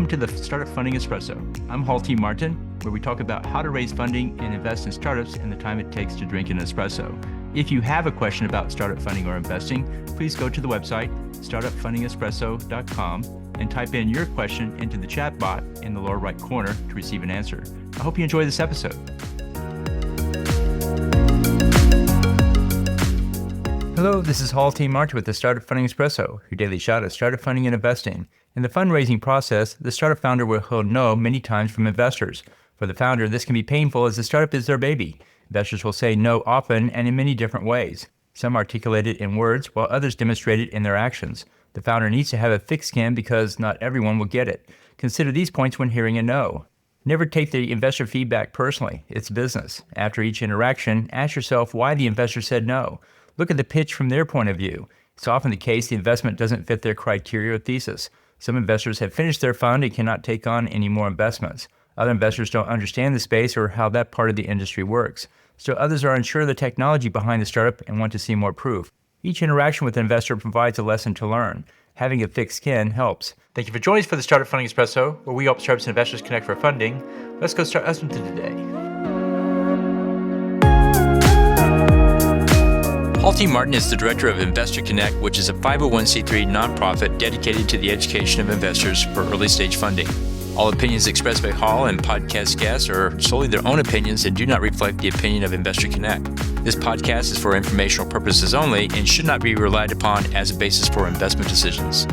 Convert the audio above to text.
Welcome to the Startup Funding Espresso. I'm Hall T. Martin, where we talk about how to raise funding and invest in startups and the time it takes to drink an espresso. If you have a question about startup funding or investing, please go to the website, startupfundingespresso.com, and type in your question into the chat bot in the lower right corner to receive an answer. I hope you enjoy this episode. Hello, this is Hall T. Martin with the Startup Funding Espresso, your daily shot of startup funding and investing. In the fundraising process, the startup founder will hear no many times from investors. For the founder, this can be painful as the startup is their baby. Investors will say no often and in many different ways. Some articulate it in words, while others demonstrate it in their actions. The founder needs to have a thick skin because not everyone will get it. Consider these points when hearing a no. Never take the investor feedback personally. It's business. After each interaction, ask yourself why the investor said no. Look at the pitch from their point of view. It's often the case the investment doesn't fit their criteria or thesis. Some investors have finished their fund and cannot take on any more investments. Other investors don't understand the space or how that part of the industry works. Still others are unsure of the technology behind the startup and want to see more proof. Each interaction with an investor provides a lesson to learn. Having a thick skin helps. Thank you for joining us for the Startup Funding Espresso, where we help startups and investors connect for funding. Let's go start listening to today. Hall T. Martin is the director of Investor Connect, which is a 501c3 nonprofit dedicated to the education of investors for early stage funding. All opinions expressed by Hall and podcast guests are solely their own opinions and do not reflect the opinion of Investor Connect. This podcast is for informational purposes only and should not be relied upon as a basis for investment decisions.